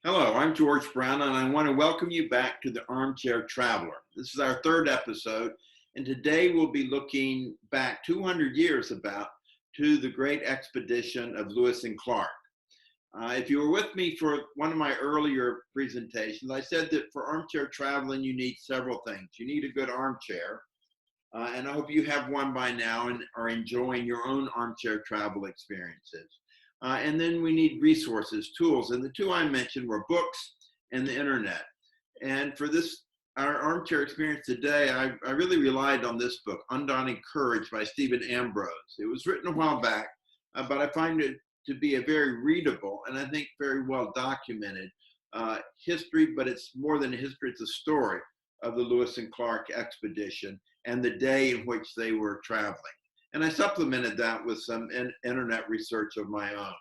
Hello, I'm George Brown, and I want to welcome you back to the Armchair Traveler. This is our third episode, and today we'll be looking back 200 years to the great expedition of Lewis and Clark. If you were with me for one of my earlier presentations, I said that for armchair traveling, you need several things. You need a good armchair, and I hope you have one by now and are enjoying your own armchair travel experiences. And then we need resources, tools. And the two I mentioned were books and the internet. And for this, our armchair experience today, I really relied on this book, Undaunted Courage by Stephen Ambrose. It was written a while back, but I find it to be a very readable and I think very well documented history, but it's more than a history, it's a story of the Lewis and Clark expedition and the day in which they were traveling. And I supplemented that with some internet research of my own.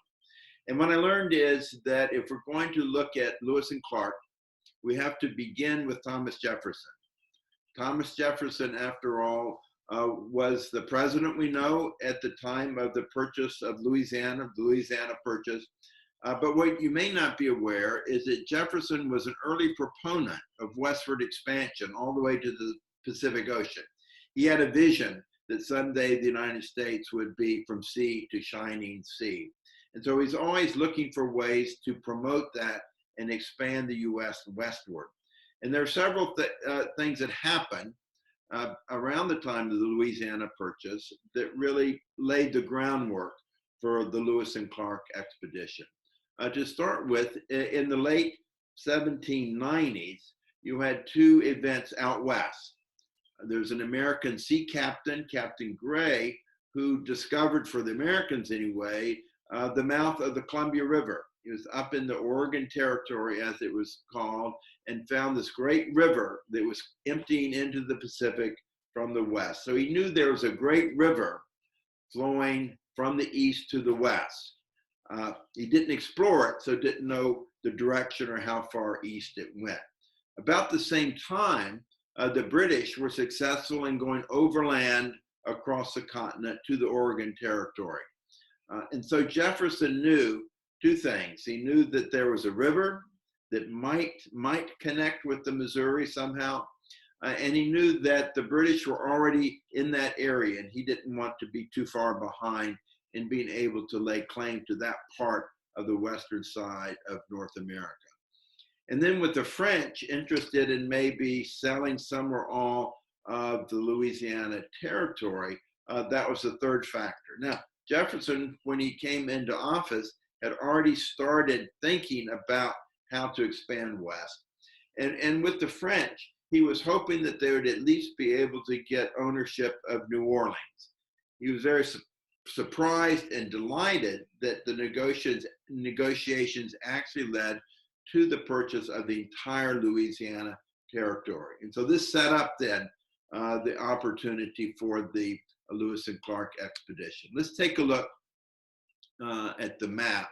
And what I learned is that if we're going to look at Lewis and Clark, we have to begin with Thomas Jefferson. Thomas Jefferson, after all, was the president we know at the time of the purchase of Louisiana, the Louisiana Purchase. But what you may not be aware is that Jefferson was an early proponent of westward expansion all the way to the Pacific Ocean. He had a vision that someday the United States would be from sea to shining sea. And so he's always looking for ways to promote that and expand the U.S. westward. And there are several things that happened around the time of the Louisiana Purchase that really laid the groundwork for the Lewis and Clark expedition. To start with, in the late 1790s, you had two events out west. There's an American sea captain, Captain Gray, who discovered, for the Americans anyway, the mouth of the Columbia River. He was up in the Oregon Territory, as it was called, and found this great river that was emptying into the Pacific from the west. So he knew there was a great river flowing from the east to the west. He didn't explore it, so didn't know the direction or how far east it went. About the same time, the British were successful in going overland across the continent to the Oregon Territory. And so Jefferson knew two things. He knew that there was a river that might connect with the Missouri somehow, and he knew that the British were already in that area, and he didn't want to be too far behind in being able to lay claim to that part of the western side of North America. And then with the French interested in maybe selling some or all of the Louisiana Territory, that was the third factor. Now, Jefferson, when he came into office, had already started thinking about how to expand west. And with the French, he was hoping that they would at least be able to get ownership of New Orleans. He was very surprised and delighted that the negotiations actually led to the purchase of the entire Louisiana Territory. And so this set up then the opportunity for the Lewis and Clark expedition. Let's take a look at the map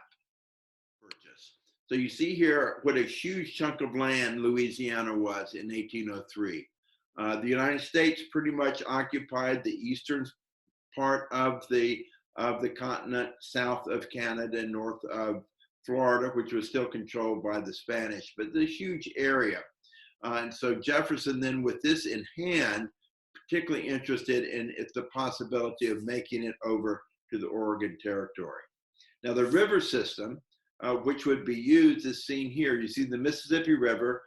purchase. So you see here what a huge chunk of land Louisiana was in 1803. The United States pretty much occupied the eastern part of the continent, south of Canada and north of Florida, which was still controlled by the Spanish, but this huge area. And so Jefferson then, with this in hand, particularly interested in the possibility of making it over to the Oregon Territory. Now the river system, which would be used, is seen here. You see the Mississippi River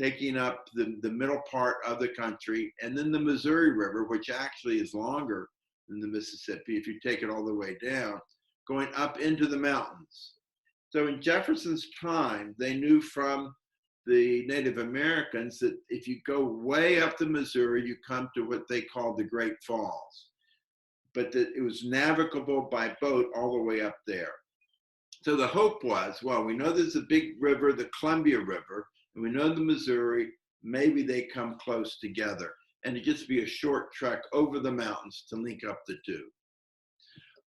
taking up the middle part of the country, and then the Missouri River, which actually is longer than the Mississippi if you take it all the way down, going up into the mountains. So in Jefferson's time, they knew from the Native Americans that if you go way up the Missouri, you come to what they called the Great Falls, but that it was navigable by boat all the way up there. So the hope was, well, we know there's a big river, the Columbia River, and we know the Missouri, maybe they come close together, and it'd just be a short trek over the mountains to link up the two.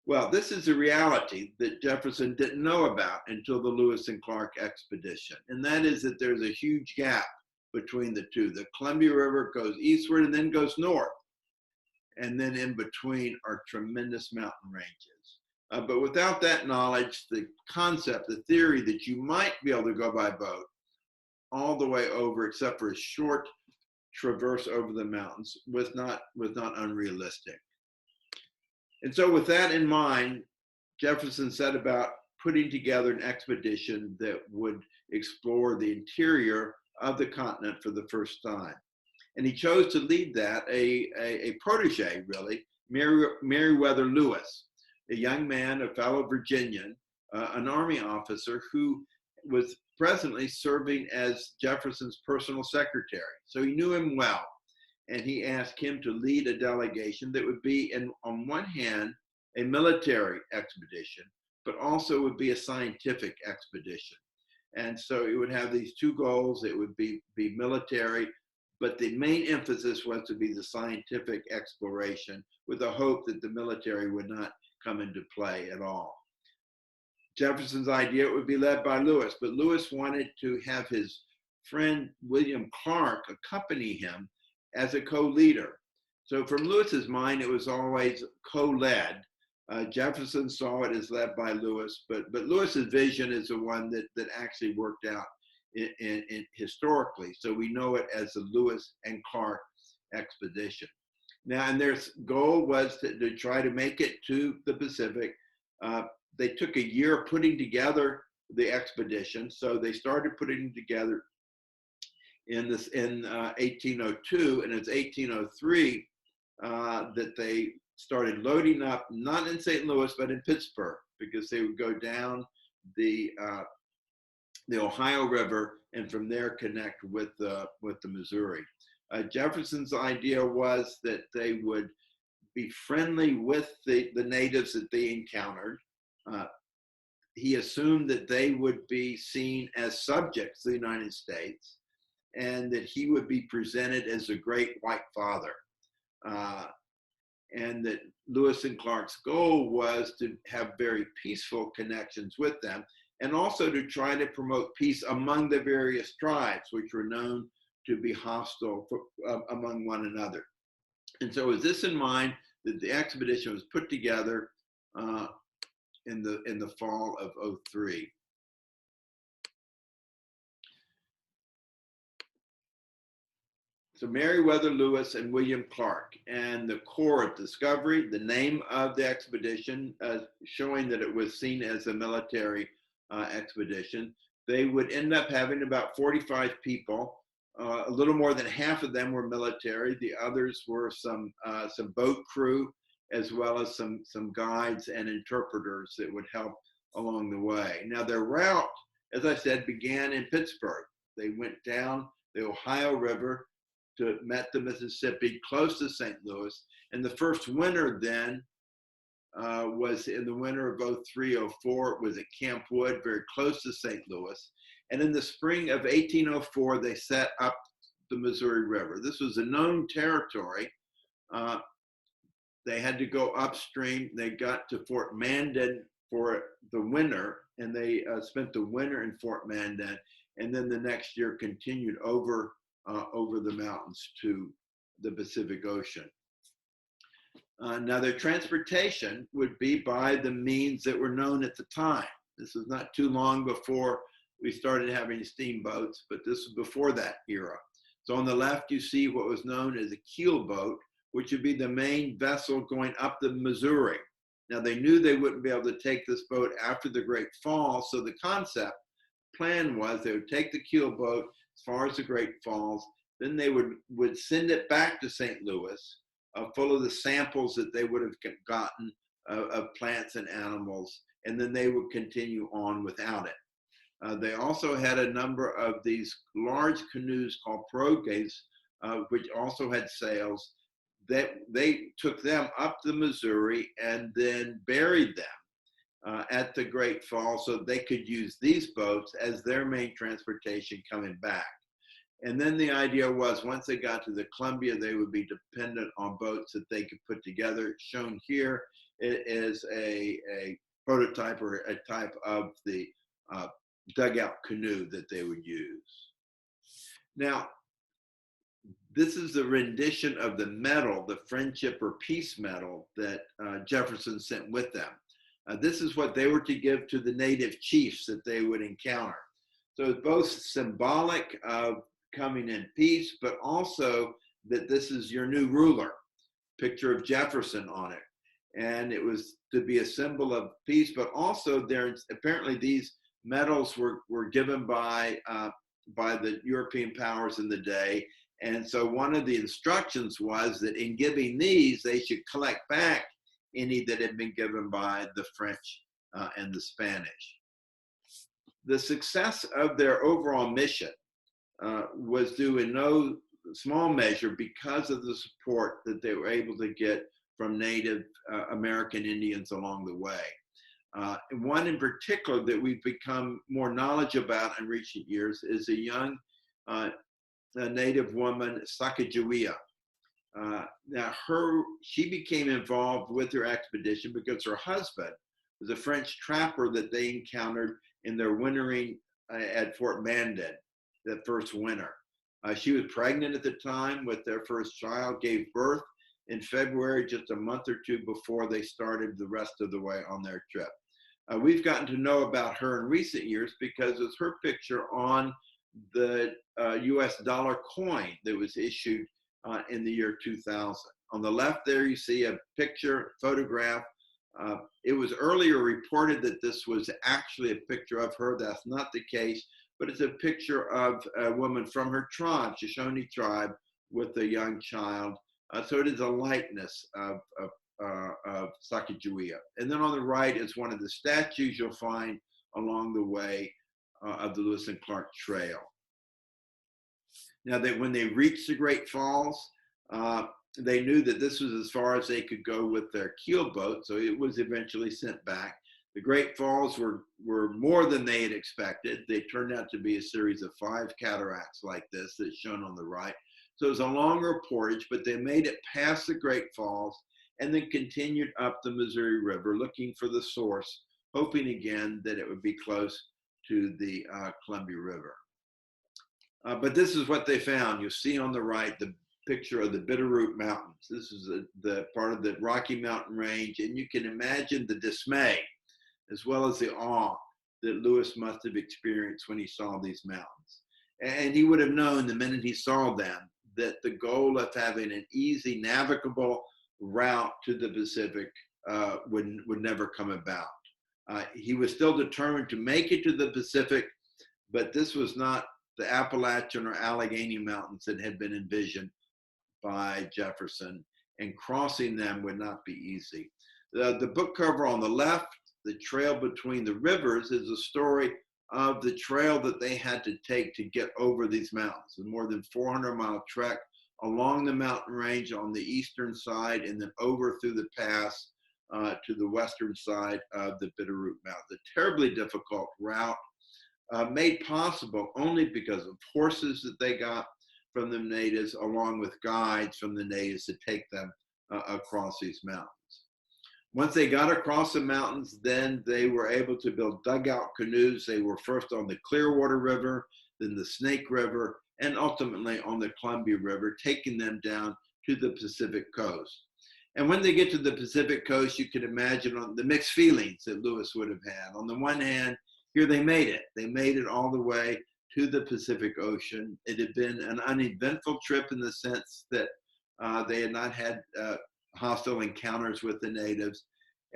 Well, this is a reality that Jefferson didn't know about until the Lewis and Clark expedition, and that is that there's a huge gap between the two. The Columbia River goes eastward and then goes north, and then in between are tremendous mountain ranges. But without that knowledge, the concept, the theory that you might be able to go by boat all the way over, except for a short traverse over the mountains, was not unrealistic. And so with that in mind, Jefferson set about putting together an expedition that would explore the interior of the continent for the first time. And he chose to lead that a protege, really, Meriwether Lewis, a young man, a fellow Virginian, an Army officer who was presently serving as Jefferson's personal secretary. So he knew him well. And he asked him to lead a delegation that would be, on one hand, a military expedition, but also would be a scientific expedition. And so it would have these two goals. It would be military, but the main emphasis was to be the scientific exploration, with the hope that the military would not come into play at all. Jefferson's idea would be led by Lewis, but Lewis wanted to have his friend William Clark accompany him as a co-leader. So from Lewis's mind, it was always co-led. Jefferson saw it as led by Lewis, but Lewis's vision is the one that actually worked out in historically. So we know it as the Lewis and Clark expedition. Now, and their goal was to try to make it to the Pacific. They took a year putting together the expedition. So they started putting together in 1802, and it's 1803 that they started loading up, not in St. Louis, but in Pittsburgh, because they would go down the Ohio River and from there connect with the Missouri. Jefferson's idea was that they would be friendly with the natives that they encountered. He assumed that they would be seen as subjects of the United States, and that he would be presented as a great white father. And that Lewis and Clark's goal was to have very peaceful connections with them, and also to try to promote peace among the various tribes, which were known to be hostile among one another. And so with this in mind, that the expedition was put together in the fall of '03. So Meriwether Lewis and William Clark, and the Corps of Discovery, the name of the expedition, showing that it was seen as a military expedition. They would end up having about 45 people. A little more than half of them were military. The others were some boat crew, as well as some guides and interpreters that would help along the way. Now their route, as I said, began in Pittsburgh. They went down the Ohio River met the Mississippi, close to St. Louis. And the first winter then was in the winter of '03, '04. It was at Camp Wood, very close to St. Louis. And in the spring of 1804, they set up the Missouri River. This was a known territory. They had to go upstream. They got to Fort Mandan for the winter, and they spent the winter in Fort Mandan. And then the next year continued over the mountains to the Pacific Ocean. Now their transportation would be by the means that were known at the time. This was not too long before we started having steamboats, but this was before that era. So on the left, you see what was known as a keel boat, which would be the main vessel going up the Missouri. Now they knew they wouldn't be able to take this boat after the Great Fall, so the plan was they would take the keel boat as far as the Great Falls, then they would send it back to St. Louis, full of the samples that they would have gotten of plants and animals, and then they would continue on without it. They also had a number of these large canoes called pirogues, which also had sails. That they took them up the Missouri and then buried them at the Great Falls so they could use these boats as their main transportation coming back. And then the idea was once they got to the Columbia, they would be dependent on boats that they could put together. Shown here is a prototype or a type of the dugout canoe that they would use. Now, this is the rendition of the medal, the Friendship or Peace Medal that Jefferson sent with them. This is what they were to give to the native chiefs that they would encounter. So it's both symbolic of coming in peace, but also that this is your new ruler. Picture of Jefferson on it. And it was to be a symbol of peace, but also apparently these medals were given by the European powers in the day. And so one of the instructions was that in giving these, they should collect back any that had been given by the French and the Spanish. The success of their overall mission was due in no small measure because of the support that they were able to get from Native American Indians along the way. One in particular that we've become more knowledgeable about in recent years is a young a Native woman, Sacagawea. Now, she became involved with her expedition because her husband was a French trapper that they encountered in their wintering at Fort Mandan that first winter. She was pregnant at the time with their first child, gave birth in February, just a month or two before they started the rest of the way on their trip. We've gotten to know about her in recent years because it's her picture on the US dollar coin that was issued in the year 2000. On the left there, you see a photograph. It was earlier reported that this was actually a picture of her. That's not the case, but it's a picture of a woman from her tribe, Shoshone tribe, with a young child. So it is a likeness of Sacagawea. And then on the right is one of the statues you'll find along the way of the Lewis and Clark Trail. Now, when they reached the Great Falls, they knew that this was as far as they could go with their keel boat, so it was eventually sent back. The Great Falls were more than they had expected. They turned out to be a series of 5 cataracts like this that's shown on the right. So it was a longer portage, but they made it past the Great Falls and then continued up the Missouri River looking for the source, hoping again that it would be close to the Columbia River. But this is what they found. You see on the right the picture of the Bitterroot Mountains. This is the part of the Rocky Mountain Range, and you can imagine the dismay as well as the awe that Lewis must have experienced when he saw these mountains. And he would have known the minute he saw them that the goal of having an easy, navigable route to the Pacific would never come about. He was still determined to make it to the Pacific, but this was not the Appalachian or Allegheny Mountains that had been envisioned by Jefferson, and crossing them would not be easy. The book cover on the left, The Trail Between the Rivers, is a story of the trail that they had to take to get over these mountains. A more than 400-mile trek along the mountain range on the eastern side and then over through the pass to the western side of the Bitterroot Mountain. A terribly difficult route made possible only because of horses that they got from the natives, along with guides from the natives to take them across these mountains. Once they got across the mountains, then they were able to build dugout canoes. They were first on the Clearwater River, then the Snake River, and ultimately on the Columbia River, taking them down to the Pacific coast. And when they get to the Pacific coast, you can imagine the mixed feelings that Lewis would have had. On the one hand, here they made it. They made it all the way to the Pacific Ocean. It had been an uneventful trip in the sense that they had not had hostile encounters with the natives,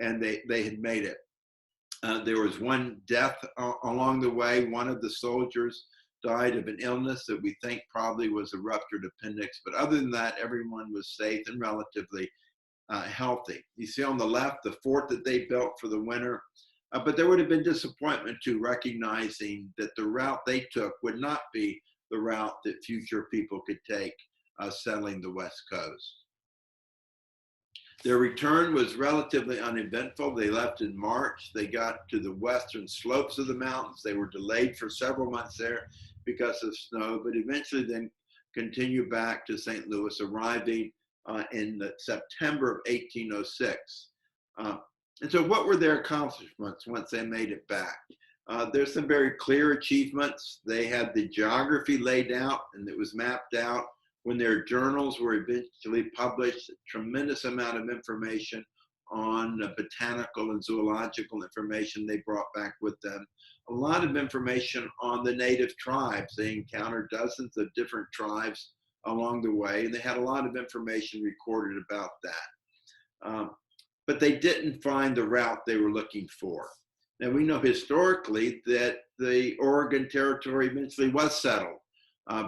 and they had made it. There was one death along the way. One of the soldiers died of an illness that we think probably was a ruptured appendix, but other than that, everyone was safe and relatively healthy. You see on the left the fort that they built for the winter, but there would have been disappointment too, recognizing that the route they took would not be the route that future people could take settling the West Coast. Their return was relatively uneventful. They left in March. They got to the western slopes of the mountains. They were delayed for several months there because of snow, but eventually then continued back to St. Louis, arriving in September of 1806. And so what were their accomplishments once they made it back? There's some very clear achievements. They had the geography laid out and it was mapped out. When their journals were eventually published, a tremendous amount of information on botanical and zoological information they brought back with them, a lot of information on the native tribes. They encountered dozens of different tribes along the way, and they had a lot of information recorded about that. But they didn't find the route they were looking for. Now, we know historically that the Oregon Territory eventually was settled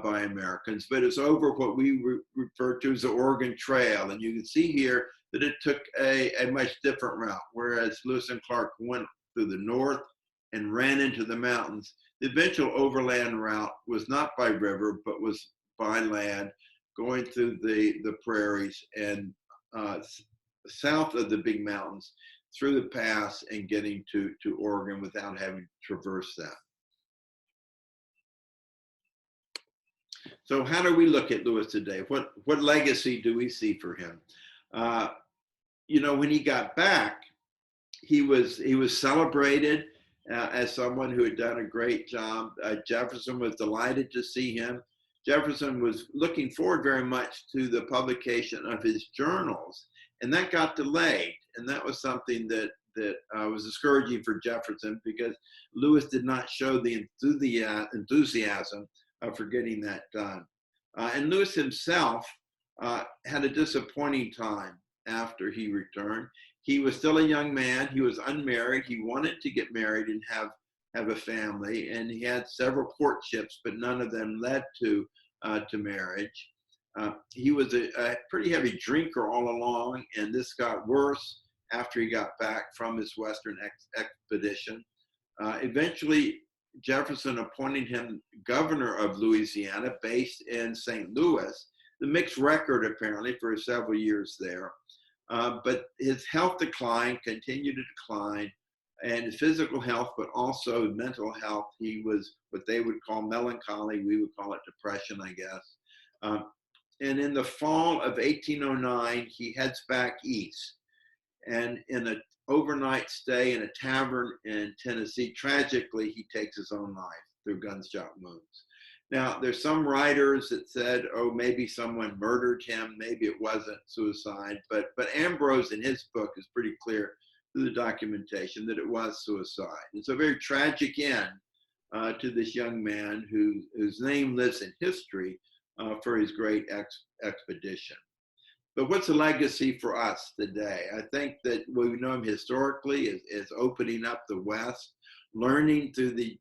by Americans, but it's over what we refer to as the Oregon Trail. And you can see here that it took a much different route, whereas Lewis and Clark went through the north and ran into the mountains. The eventual overland route was not by river, but was by land, going through the prairies and south of the big mountains, through the pass and getting to Oregon without having to traverse them. So how do we look at Lewis today? What legacy do we see for him? You know, when he got back, he was celebrated as someone who had done a great job. Jefferson was delighted to see him. Jefferson was looking forward very much to the publication of his journals, and that got delayed. And that was something that was discouraging for Jefferson, because Lewis did not show the enthusiasm for getting that done. And Lewis himself had a disappointing time after he returned. He was still a young man. He was unmarried. He wanted to get married and have a family, and he had several courtships, but none of them led to marriage. He was a pretty heavy drinker all along, and this got worse after he got back from his Western expedition. Eventually, Jefferson appointed him governor of Louisiana, based in St. Louis. The mixed record, apparently, for several years there. But his health decline, continued to decline, and his physical health, but also mental health. He was what they would call melancholy. We would call it depression, I guess. And in the fall of 1809, he heads back east. And in an overnight stay in a tavern in Tennessee, tragically, he takes his own life through gunshot wounds. Now, there's some writers that said, oh, maybe someone murdered him, maybe it wasn't suicide, but Ambrose in his book is pretty clear through the documentation that it was suicide. It's a very tragic end to this young man whose name lives in history for his great expedition. But what's the legacy for us today? I think that what we know him historically is opening up the West, learning through the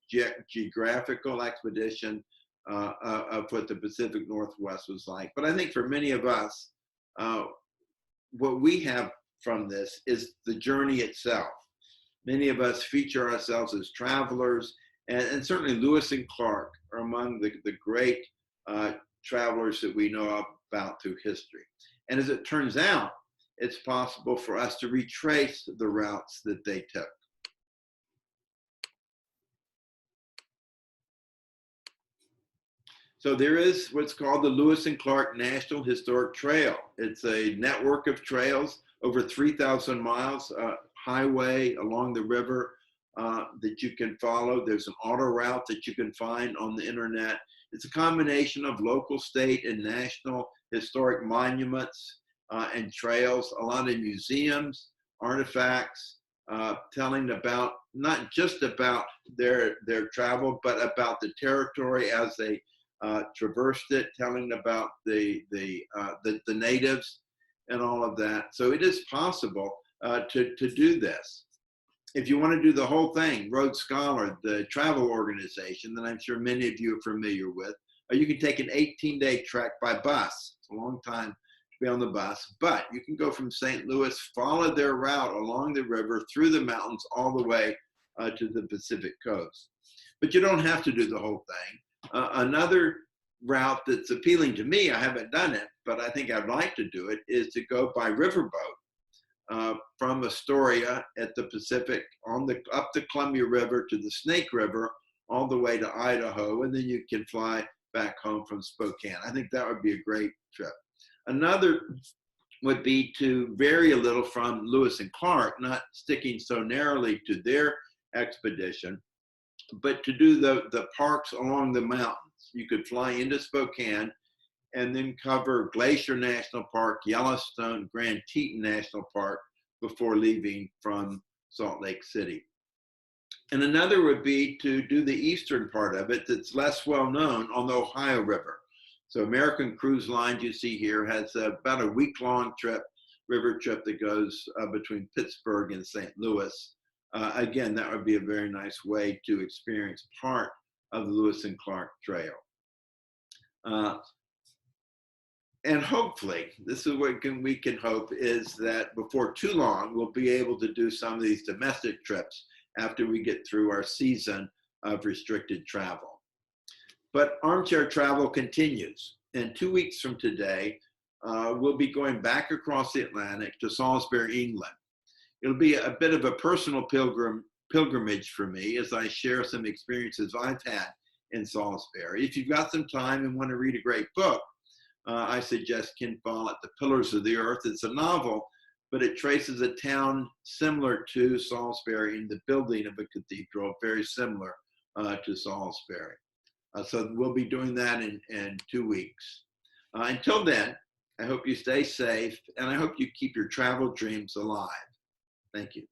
geographical expedition of what the Pacific Northwest was like. But I think for many of us, what we have from this is the journey itself. Many of us feature ourselves as travelers, and certainly Lewis and Clark are among the great travelers that we know about through history. And as it turns out, it's possible for us to retrace the routes that they took. So there is what's called the Lewis and Clark National Historic Trail. It's a network of trails, over 3,000 miles, highway along the river that you can follow. There's an auto route that you can find on the internet. It's a combination of local, state, and national historic monuments and trails, a lot of museums, artifacts, telling about, not just about their travel, but about the territory as they traversed it, telling about the natives and all of that. So it is possible to do this. If you want to do the whole thing, Road Scholar, the travel organization that I'm sure many of you are familiar with, you can take an 18-day trek by bus. It's a long time to be on the bus, but you can go from St. Louis, follow their route along the river, through the mountains, all the way to the Pacific coast. But you don't have to do the whole thing. Another route that's appealing to me, I haven't done it, but I think I'd like to do it, is to go by riverboat from Astoria at the Pacific, up the Columbia River to the Snake River, all the way to Idaho, and then you can fly back home from Spokane. I think that would be a great trip. Another would be to vary a little from Lewis and Clark, not sticking so narrowly to their expedition, but to do the parks along the mountains. You could fly into Spokane and then cover Glacier National Park, Yellowstone, Grand Teton National Park, before leaving from Salt Lake City. And another would be to do the eastern part of it that's less well known on the Ohio River. So American Cruise Lines, you see here, has about a week-long river trip that goes between Pittsburgh and St. Louis. Again, that would be a very nice way to experience part of the Lewis and Clark Trail. And hopefully, this is what we can hope, is that before too long, we'll be able to do some of these domestic trips after we get through our season of restricted travel. But Armchair Travel continues. And 2 weeks from today, we'll be going back across the Atlantic to Salisbury, England. It'll be a bit of a personal pilgrimage for me as I share some experiences I've had in Salisbury. If you've got some time and want to read a great book, I suggest Ken Follett, The Pillars of the Earth. It's a novel, but it traces a town similar to Salisbury in the building of a cathedral, very similar to Salisbury. So we'll be doing that in 2 weeks. Until then, I hope you stay safe, and I hope you keep your travel dreams alive. Thank you.